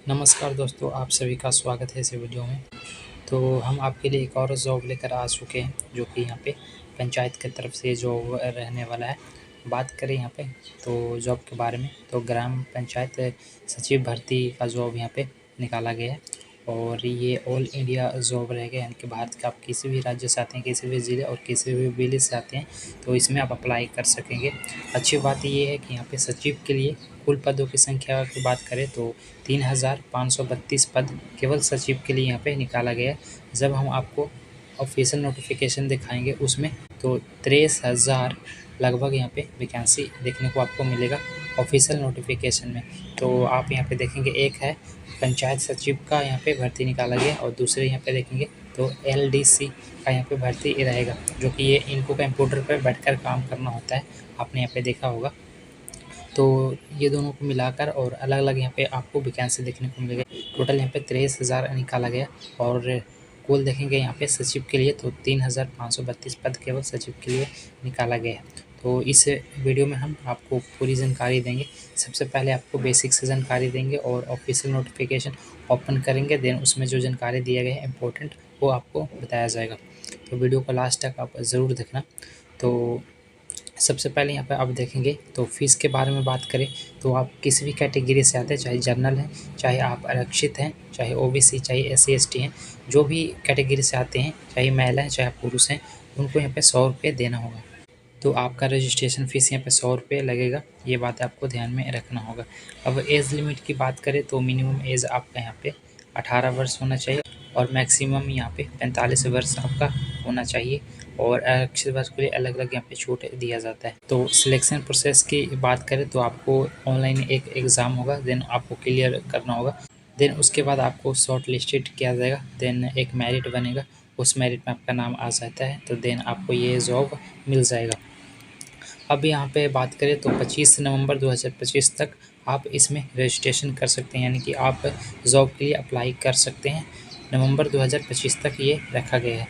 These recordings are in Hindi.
नमस्कार दोस्तों, आप सभी का स्वागत है इस वीडियो में। तो हम आपके लिए एक और जॉब लेकर आ चुके हैं, जो कि यहाँ पे पंचायत की तरफ से जॉब रहने वाला है। बात करें यहाँ पे तो जॉब के बारे में, तो ग्राम पंचायत सचिव भर्ती का जॉब यहाँ पे निकाला गया है और ये ऑल इंडिया जॉब रहेगा, यानी कि भारत के आप किसी भी राज्य से आते हैं, किसी भी ज़िले और किसी भी विलेज से आते हैं तो इसमें आप अप्लाई कर सकेंगे। अच्छी बात ये है कि यहाँ पे सचिव के लिए कुल पदों की संख्या की बात करें तो 3,532 पद केवल सचिव के लिए यहाँ पे निकाला गया है। जब हम आपको ऑफिशियल नोटिफिकेशन दिखाएंगे उसमें तो 23,000 लगभग यहाँ पे वैकेंसी देखने को आपको मिलेगा ऑफिशियल नोटिफिकेशन में। तो आप यहाँ पे देखेंगे, एक है पंचायत सचिव का यहाँ पे भर्ती निकाला गया और दूसरे यहाँ पे देखेंगे तो LDC का यहाँ पे भर्ती रहेगा, जो कि ये इनको कंप्यूटर पर बैठकर काम करना होता है, आपने यहाँ पे देखा होगा। तो ये दोनों को मिलाकर और अलग अलग यहाँ पे आपको वैकेंसी देखने को मिलेगा। टोटल यहाँ पे 23,000 निकाला गया और कुल देखेंगे यहाँ पे सचिव के लिए तो 3,532 पद केवल सचिव के लिए निकाला गया है। तो इस वीडियो में हम आपको पूरी जानकारी देंगे। सबसे पहले आपको बेसिक से जानकारी देंगे और ऑफिशियल नोटिफिकेशन ओपन करेंगे, देन उसमें जो जानकारी दिया गया है इम्पोर्टेंट वो आपको बताया जाएगा। तो वीडियो को लास्ट तक आप ज़रूर देखना। तो सबसे पहले यहाँ पे आप देखेंगे तो फ़ीस के बारे में बात करें तो आप किसी भी कैटेगरी से आते हैं, चाहे जनरल हैं, चाहे आप आरक्षित हैं, चाहे OBC, चाहे SC ST हैं, जो भी कैटेगरी से आते हैं, चाहे महिला हैं चाहे पुरुष हैं, उनको यहाँ पे 100 रुपये देना होगा। तो आपका रजिस्ट्रेशन फ़ीस यहाँ पे 100 रुपये लगेगा, ये बात आपको ध्यान में रखना होगा। अब एज लिमिट की बात करें तो मिनिमम एज आपका यहाँ पे 18 वर्ष होना चाहिए और मैक्सिमम यहाँ पे 45 वर्ष आपका होना चाहिए और आरक्षित वर्ग के लिए अलग अलग यहाँ पे छूट दिया जाता है। तो सिलेक्शन प्रोसेस की बात करें तो आपको ऑनलाइन एक एग्ज़ाम होगा, देन आपको क्लियर करना होगा, देन उसके बाद आपको शॉर्ट लिस्टेड किया जाएगा, देन एक मेरिट बनेगा, उस मेरिट में आपका नाम आ जाता है तो देन आपको ये जॉब मिल जाएगा। अब यहाँ पे बात करें तो 25 नवंबर 2025 तक आप इसमें रजिस्ट्रेशन कर सकते हैं, यानी कि आप जॉब के लिए अप्लाई कर सकते हैं। नवंबर 2025 तक ये रखा गया है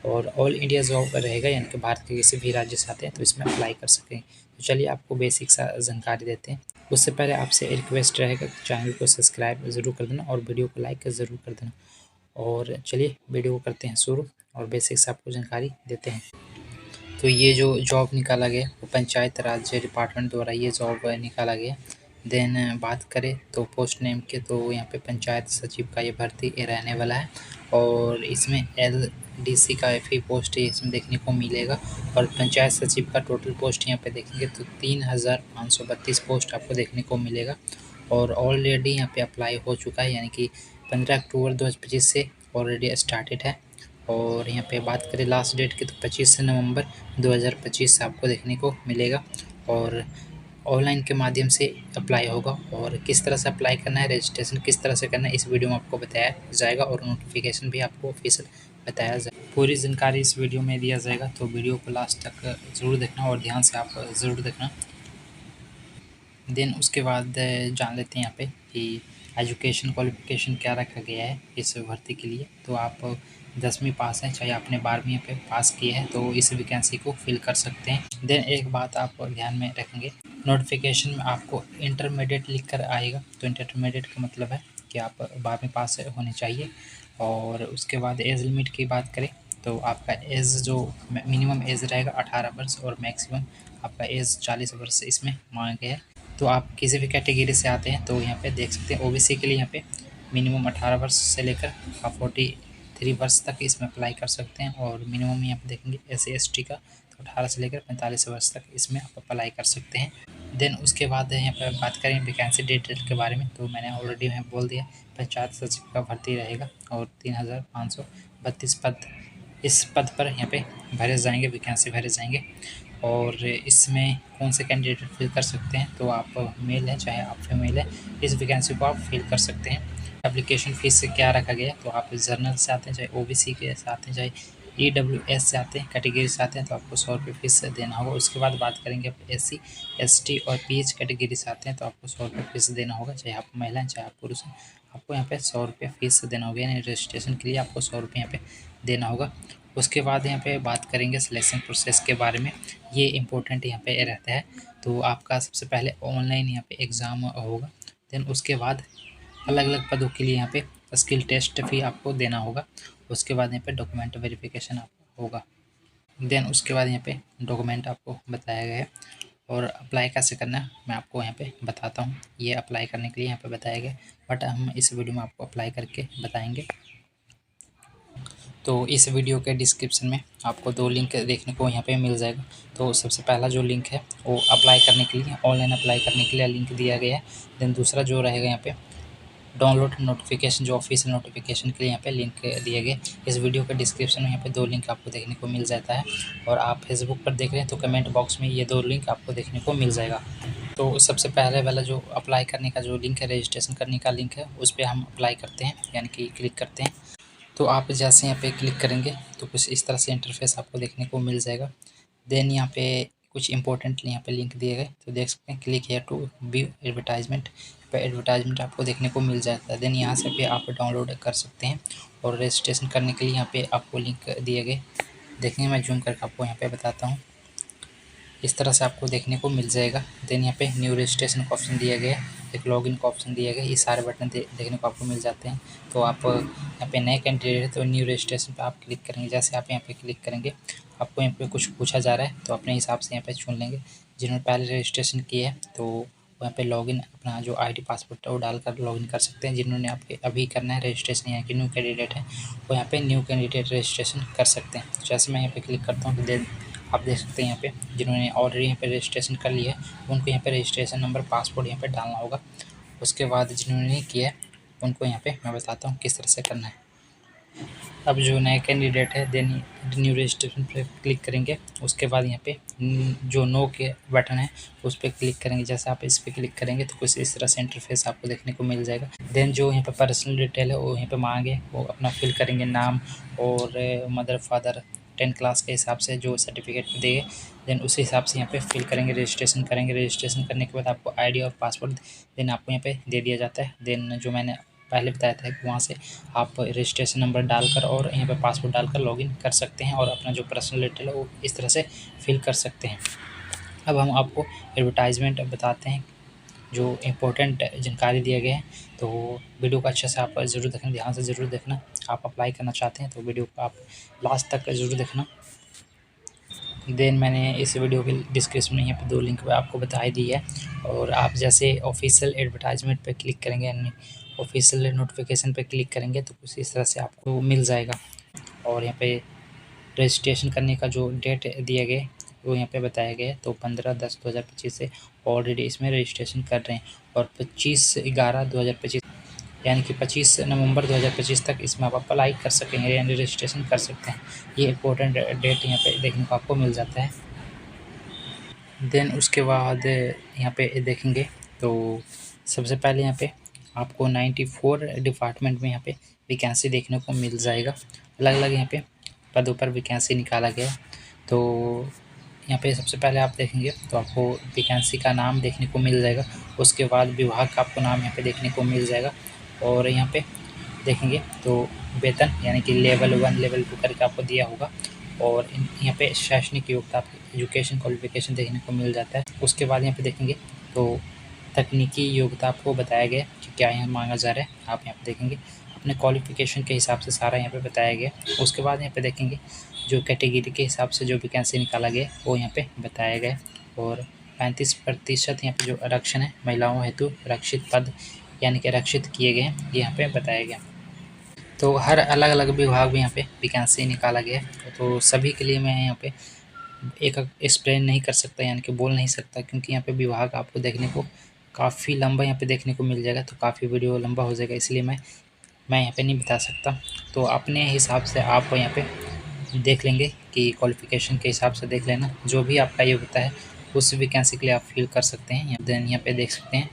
और ऑल इंडिया जॉब रहेगा, यानी कि भारत के किसी भी राज्य से आते हैं तो इसमें अप्लाई कर सकें। तो चलिए आपको बेसिक सा जानकारी देते हैं। उससे पहले आपसे रिक्वेस्ट रहेगा कि चैनल को सब्सक्राइब ज़रूर कर देना और वीडियो को लाइक ज़रूर कर देना। और चलिए वीडियो को करते हैं शुरू और बेसिक से आपको जानकारी देते हैं। तो ये जो जॉब निकाला गया वो पंचायत राज डिपार्टमेंट द्वारा ये जॉब निकाला गया। देन बात करें तो पोस्ट नेम के तो यहाँ पे पंचायत सचिव का ये भर्ती रहने वाला है और इसमें LDC का FE पोस्ट इसमें देखने को मिलेगा और पंचायत सचिव का टोटल पोस्ट यहाँ पे देखेंगे तो 3,532 पोस्ट आपको देखने को मिलेगा और ऑलरेडी यहाँ पे अप्लाई हो चुका है, यानी कि 15 अक्टूबर 2025 से ऑलरेडी स्टार्टेड है। और यहाँ पे बात करें लास्ट डेट की तो 25 नवंबर 2025 आपको देखने को मिलेगा और ऑनलाइन के माध्यम से अप्लाई होगा। और किस तरह से अप्लाई करना है, रजिस्ट्रेशन किस तरह से करना है, इस वीडियो में आपको बताया जाएगा और नोटिफिकेशन भी आपको ऑफिशियल बताया जाएगा। पूरी जानकारी इस वीडियो में दिया जाएगा, तो वीडियो को लास्ट तक ज़रूर देखना और ध्यान से आप ज़रूर देखना। देन उसके बाद जान लेते हैं यहाँ पे कि एजुकेशन क्वालिफ़िकेशन क्या रखा गया है इस भर्ती के लिए। तो आप 10वीं पास हैं, चाहे आपने 12वीं पे पास किए हैं तो इस वैकेंसी को फिल कर सकते हैं। देन एक बात आप ध्यान में रखेंगे, नोटिफिकेशन में आपको इंटरमीडिएट लिख कर आएगा, तो इंटरमीडिएट का मतलब है कि आप 12वीं पास होने चाहिए। और उसके बाद एज लिमिट की बात करें तो आपका एज जो मिनिमम एज रहेगा 18 वर्ष और मैक्सिमम आपका एज 40 वर्ष इसमें मांगा गया है। तो आप किसी भी कैटेगरी से आते हैं तो यहाँ पे देख सकते हैं OBC के लिए यहाँ पे मिनिमम 18 वर्ष से लेकर आप 43 वर्ष तक इसमें अप्लाई कर सकते हैं और मिनिमम यहाँ पे देखेंगे SC ST का तो 18 से लेकर 45 वर्ष तक इसमें आप अप्लाई कर सकते हैं। देन उसके बाद यहाँ पर बात करें वैकेंसी डिटेल के बारे में तो मैंने ऑलरेडी मैं बोल दिया, पंचायत सचिव का भर्ती रहेगा और 3,532 पद इस पद पर यहाँ पे भरे जाएंगे, वैकेंसी भरे जाएंगे। और इसमें कौन से कैंडिडेट फिल कर सकते हैं तो आप मेल हैं चाहे आप फीमेल हैं, इस वैकेंसी को आप फिल कर सकते हैं। एप्लीकेशन फ़ीस से क्या रखा गया है तो आप जर्नल से आते हैं, चाहे OBC के से आते हैं, चाहे EWS से आते हैं, कैटेगरी से आते हैं तो आपको 100 रुपये फ़ीस देना होगा। उसके बाद बात करेंगे आप SC ST और PH कैटेगरी से आते हैं तो आपको 100 रुपये फ़ीस देना होगा, चाहे आप महिला हैं चाहे आप पुरुष हैं, आपको यहाँ पे 100 रुपये फ़ीस देना होगा, यानी रजिस्ट्रेशन के लिए आपको 100 रुपये यहाँ पे देना होगा। उसके बाद यहाँ पे बात करेंगे सिलेक्शन प्रोसेस के बारे में, ये इम्पोर्टेंट यहाँ पे रहता है। तो आपका सबसे पहले ऑनलाइन यहाँ पे एग्ज़ाम होगा, देन उसके बाद अलग अलग पदों के लिए यहाँ पे स्किल टेस्ट भी आपको देना होगा। उसके बाद यहाँ पे डॉक्यूमेंट वेरिफिकेशन आपका होगा। देन उसके बाद यहाँ पे डॉक्यूमेंट आपको बताया गया है। और अप्लाई कैसे करना है मैं आपको यहाँ पे बताता हूँ। ये अप्लाई करने के लिए यहाँ पे बताया गया, बट हम इस वीडियो में आपको अप्लाई करके बताएंगे। तो इस वीडियो के डिस्क्रिप्शन में आपको 2 लिंक देखने को यहाँ पे मिल जाएगा। तो सबसे पहला जो लिंक है वो अप्लाई करने के लिए, ऑनलाइन अप्लाई करने के लिए लिंक दिया गया है। देन दूसरा जो रहेगा यहाँ पे डाउनलोड नोटिफिकेशन, जो ऑफिशियल नोटिफिकेशन के लिए यहाँ पे लिंक दिए गए। इस वीडियो के डिस्क्रिप्शन में यहाँ पे 2 लिंक आपको देखने को मिल जाता है। और आप फेसबुक पर देख रहे हैं तो कमेंट बॉक्स में ये 2 लिंक आपको देखने को मिल जाएगा। तो सबसे पहले वाला जो अप्लाई करने का जो लिंक है, रजिस्ट्रेशन करने का लिंक है, उस पर हम अप्लाई करते हैं यानी कि क्लिक करते हैं। तो आप जैसे यहाँ पे क्लिक करेंगे तो कुछ इस तरह से इंटरफेस आपको देखने को मिल जाएगा। देन यहाँ पे कुछ इंपॉर्टेंट यहाँ पे लिंक दिए गए, तो देख सकते हैं click here to view advertisement, पे एडवर्टाइजमेंट आपको देखने को मिल जाता है। देन यहाँ से भी आप डाउनलोड कर सकते हैं। और रजिस्ट्रेशन करने के लिए यहाँ पे आपको लिंक दिए गए, देखिए मैं जूम करके आपको यहाँ पे बताता हूँ। इस तरह से आपको देखने को मिल जाएगा। देन यहाँ पे न्यू रजिस्ट्रेशन का ऑप्शन दिया गया है, एक लॉगिन का ऑप्शन दिया गया है। ये सारे बटन देखने को आपको मिल जाते हैं। तो आप यहाँ पे नए कैंडिडेट है तो न्यू रजिस्ट्रेशन पे आप क्लिक करेंगे। जैसे आप यहाँ पे क्लिक करेंगे आपको यहाँ पे कुछ पूछा जा रहा है, तो अपने हिसाब से यहाँ पे चुन लेंगे। जिन्होंने पहले रजिस्ट्रेशन किया है तो वहाँ पे लॉगिन अपना जो आईडी पासवर्ड है वो डालकर लॉगिन कर सकते हैं। जिन्होंने आपके अभी करना है रजिस्ट्रेशन, यहाँ के न्यू कैंडिडेट है, वो यहाँ पे न्यू कैंडिडेट रजिस्ट्रेशन कर सकते हैं। जैसे मैं यहाँ पे क्लिक करता हूँ तो आप देख सकते हैं यहाँ पे जिन्होंने ऑलरेडी यहाँ पे रजिस्ट्रेशन कर लिया है उनको यहाँ पे रजिस्ट्रेशन नंबर, पासवर्ड यहाँ पे डालना होगा। उसके बाद जिन्होंने नहीं किया है उनको यहाँ पे मैं बताता हूँ किस तरह से करना है। अब जो नए कैंडिडेट है देन न्यू रजिस्ट्रेशन पे क्लिक करेंगे। उसके बाद यहाँ पे जो नो के बटन है उस पर क्लिक करेंगे। जैसे आप इस पर क्लिक करेंगे तो कुछ इस तरह से इंटरफेस आपको देखने को मिल जाएगा। देन जो यहाँ पे पर्सनल डिटेल है वो यहाँ पे मांगे, वो अपना फिल करेंगे, नाम और मदर फादर 10 क्लास के हिसाब से जो सर्टिफिकेट देंगे। देन उसी हिसाब से यहाँ पे फिल करेंगे, रजिस्ट्रेशन करेंगे। रजिस्ट्रेशन करने के बाद आपको आईडी और पासवर्ड देन आपको यहाँ पे दे दिया जाता है। देन जो मैंने पहले बताया था कि वहाँ से आप रजिस्ट्रेशन नंबर डालकर और यहाँ पे पासवर्ड डालकर लॉगिन कर सकते हैं और अपना जो पर्सनल डिटेल है वो इस तरह से फिल कर सकते हैं। अब हम आपको एडवर्टाइजमेंट बताते हैं, जो इम्पोर्टेंट जानकारी दिया गया है। तो वीडियो को अच्छे से आप ज़रूर देखना, ध्यान से ज़रूर देखना। आप अप्लाई करना चाहते हैं तो वीडियो को आप लास्ट तक ज़रूर देखना। देन मैंने इस वीडियो के डिस्क्रिप्शन में यहाँ पे 2 लिंक आपको बता ही दी है। और आप जैसे ऑफिशियल एडवर्टाइजमेंट पे क्लिक करेंगे यानी ऑफिशियल नोटिफिकेशन पे क्लिक करेंगे तो कुछ इस तरह से आपको मिल जाएगा। और यहाँ पे रजिस्ट्रेशन करने का जो डेट दिया गया है वो यहाँ पे बताया गया है। तो 15/10/2025 से ऑलरेडी इसमें रजिस्ट्रेशन कर रहे हैं और 25/11/2025 यानी कि 25 नवंबर 2025 तक इसमें आप अप्लाई कर सकेंगे यानी रजिस्ट्रेशन कर सकते हैं। ये इम्पोर्टेंट डेट यहाँ पे देखने को आपको मिल जाता है। देन उसके बाद यहाँ पे देखेंगे तो सबसे पहले यहाँ पे आपको 94 डिपार्टमेंट में यहाँ पे वैकेंसी देखने को मिल जाएगा। अलग अलग यहाँ पे पदों पर वैकेंसी निकाला गया। तो यहाँ पे सबसे पहले आप देखेंगे तो आपको वैकेंसी का नाम देखने को मिल जाएगा। उसके बाद विभाग का आपको नाम यहाँ पे देखने को मिल जाएगा। और यहाँ पे देखेंगे तो वेतन यानी कि लेवल 1 लेवल 2 करके आपको दिया होगा। और यहाँ पे शैक्षणिक योग्यता आपकी एजुकेशन क्वालिफिकेशन देखने को मिल जाता है। उसके बाद यहाँ पे देखेंगे तो तकनीकी योग्यता आपको बताया गया कि क्या यहाँ मांगा जा रहा है। आप यहाँ पे देखेंगे अपने क्वालिफिकेशन के हिसाब से सारा यहाँ पे बताया गया। उसके बाद यहाँ पे देखेंगे जो कैटेगरी के हिसाब से जो वैकेंसी निकाला गया वो यहाँ पे बताया गया। और 35% यहाँ पे जो आरक्षण है महिलाओं हेतु आरक्षित पद यानी कि आरक्षित किए गए हैं, ये यहाँ पे बताया गया। तो हर अलग अलग विभाग में यहाँ पे वैकेंसी निकाला गया है। तो सभी के लिए मैं यहाँ पे एक एक्सप्लेन नहीं कर सकता यानी कि बोल नहीं सकता, क्योंकि यहाँ पे विभाग आपको देखने को काफ़ी लंबा यहाँ पे देखने को मिल जाएगा। तो काफ़ी वीडियो लंबा हो जाएगा, इसलिए मैं यहाँ पे नहीं बता सकता। तो अपने हिसाब से आप यहाँ पे देख लेंगे कि क्वालिफ़िकेशन के हिसाब से देख लेना, जो भी आपका योग्यता है उस वैकेंसी के लिए आप फिल कर सकते हैं। देन यहाँ पे देख सकते हैं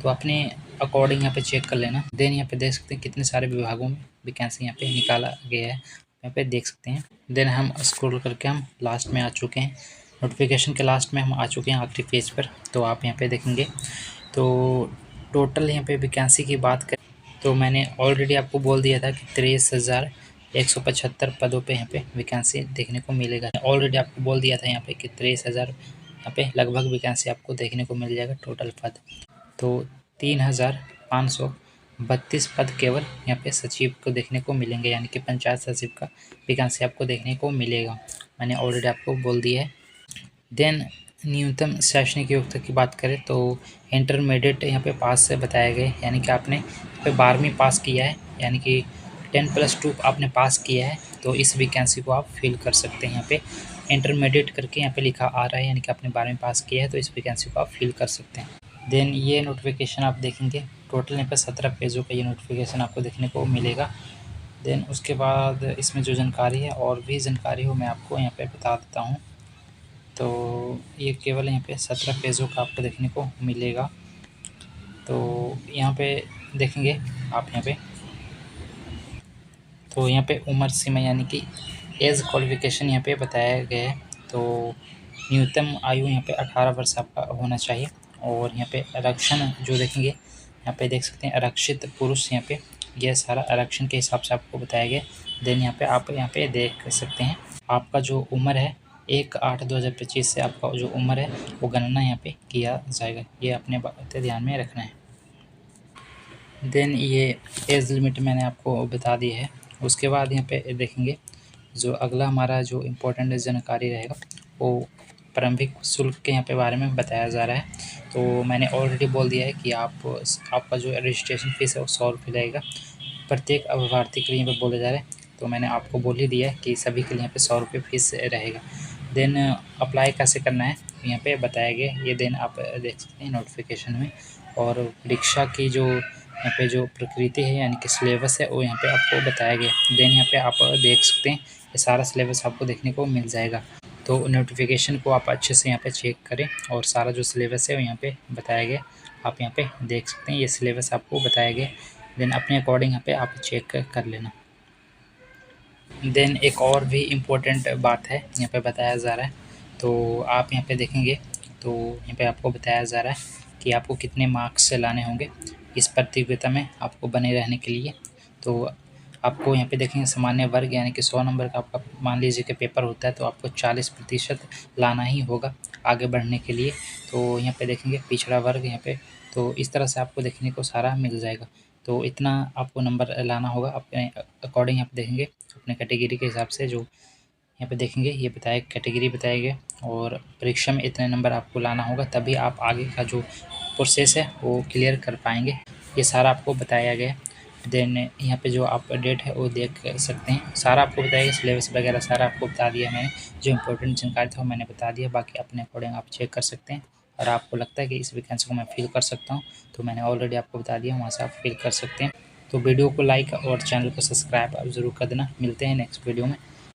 तो अपने अकॉर्डिंग यहाँ पे चेक कर लेना। देन यहाँ पे देख सकते हैं कितने सारे विभागों में वैकेंसी यहाँ पे निकाला गया है, यहाँ पे देख सकते हैं। देन हम स्क्रॉल करके हम लास्ट में आ चुके हैं, नोटिफिकेशन के लास्ट में हम आ चुके हैं आखिरी पेज पर। तो आप यहाँ पे देखेंगे तो टोटल यहाँ पे वैकेंसी की बात करें तो मैंने ऑलरेडी आपको बोल दिया था कि 23,175 पदों पे यहाँ पे वैकेंसी देखने को मिलेगा। ऑलरेडी आपको बोल दिया था यहाँ पे कि 23,000 यहाँ पे लगभग वैकेंसी आपको देखने को मिल जाएगा टोटल पद। तो 3,500 32 पद केवल यहाँ पे सचिव को देखने को मिलेंगे, यानी कि पंचायत सचिव का वैकेंसी आपको देखने को मिलेगा। मैंने ऑलरेडी आपको बोल दिया है। देन न्यूनतम शैक्षणिक योग्यता की बात करें तो इंटरमीडिएट यहाँ पे पास से बताया गया है, यानी कि आपने यहाँ पे 12वीं पास किया है, यानी कि 10+2 आपने पास किया है, तो इस वैकेंसी को आप फिल कर सकते हैं। यहाँ पे इंटरमीडिएट करके यहाँ पे लिखा आ रहा है, यानी कि आपने 12वीं पास किया है, तो इस वैकेंसी को आप फिल कर सकते हैं। देन ये नोटिफिकेशन आप देखेंगे, टोटल यहाँ पे 17 पेजों का ये नोटिफिकेशन आपको देखने को मिलेगा। देन उसके बाद इसमें जो जानकारी है और भी जानकारी हो मैं आपको यहाँ पे बता देता हूँ। तो ये केवल यहाँ पे 17 पेजों का आपको देखने को मिलेगा। तो यहाँ पे देखेंगे आप यहाँ पे, तो यहाँ पे उम्र सीमा यानी कि एज क्वालिफिकेशन यहाँ पे बताया गया है। तो न्यूनतम आयु यहाँ पे 18 वर्ष आपका होना चाहिए। और यहाँ पे आरक्षण जो देखेंगे, यहाँ पे देख सकते हैं आरक्षित पुरुष, यहाँ पे यह सारा आरक्षण के हिसाब से आपको बताया गया। देन यहाँ पे आप यहाँ पे देख सकते हैं आपका जो उम्र है 1/8/2025 से आपका जो उम्र है वो गणना यहाँ पे किया जाएगा। ये अपने बातें ध्यान में रखना है। देन ये एज लिमिट मैंने आपको बता दी है। उसके बाद यहाँ पे देखेंगे जो अगला हमारा जो इम्पोर्टेंट जानकारी रहेगा वो प्रारंभिक शुल्क के यहाँ पे बारे में बताया जा रहा है। तो मैंने ऑलरेडी बोल दिया है कि आपका जो रजिस्ट्रेशन फ़ीस है वो 100 रुपये लगेगा प्रत्येक अभ्यर्थी के लिए यहाँ पे बोला जा रहा है। तो मैंने आपको बोल ही दिया है कि सभी के लिए यहाँ पे 100 रुपये फ़ीस रहेगा। देन अप्लाई कैसे करना है यहाँ पे बताया गया, ये देन आप देख सकते हैं नोटिफिकेशन में। और परीक्षा की जो यहाँ पे जो प्रकृति है यानी कि सिलेबस है वो यहाँ पे आपको बताया गया। देन यहाँ पे आप देख सकते हैं ये सारा सिलेबस आपको देखने को मिल जाएगा। तो नोटिफिकेशन को आप अच्छे से यहाँ पे चेक करें और सारा जो सिलेबस है वो यहाँ पे बताया गया, आप यहाँ पे देख सकते हैं ये सिलेबस आपको बताया गया। देन अपने अकॉर्डिंग यहाँ पे आप चेक कर लेना। देन एक और भी इम्पोर्टेंट बात है यहाँ पे बताया जा रहा है, तो आप यहाँ पे देखेंगे तो यहाँ पे आपको बताया जा रहा है कि आपको कितने मार्क्स लाने होंगे इस प्रतियोगिता में आपको बने रहने के लिए। तो आपको यहाँ पे देखेंगे सामान्य वर्ग यानी कि 100 नंबर का आपका मान लीजिए कि पेपर होता है, तो आपको 40% लाना ही होगा आगे बढ़ने के लिए। तो यहाँ पे देखेंगे पिछड़ा वर्ग यहाँ पे, तो इस तरह से आपको देखने को सारा मिल जाएगा। तो इतना आपको नंबर लाना होगा अपने अकॉर्डिंग। यहाँ पे देखेंगे अपने कैटेगरी के हिसाब से जो यहाँ पे देखेंगे ये बताया कैटेगरी बताया गया और परीक्षा में इतने नंबर आपको लाना होगा, तभी आप आगे का जो प्रोसेस है वो क्लियर कर पाएंगे। ये सारा आपको बताया गया। देन यहाँ पे जो आप डेट है वो देख सकते हैं, सारा आपको बताया गया, सिलेबस वगैरह सारा आपको बता दिया मैंने। जो इंपॉर्टेंट जानकारी था वो मैंने बता दिया, बाकी अपने अकॉर्डिंग आप चेक कर सकते हैं। और आपको लगता है कि इस वैकेंसी को मैं फिल कर सकता हूँ तो मैंने ऑलरेडी आपको बता दिया, वहाँ से आप फिल कर सकते हैं। तो वीडियो को लाइक और चैनल को सब्सक्राइब आप ज़रूर कर देना। मिलते हैं नेक्स्ट वीडियो में।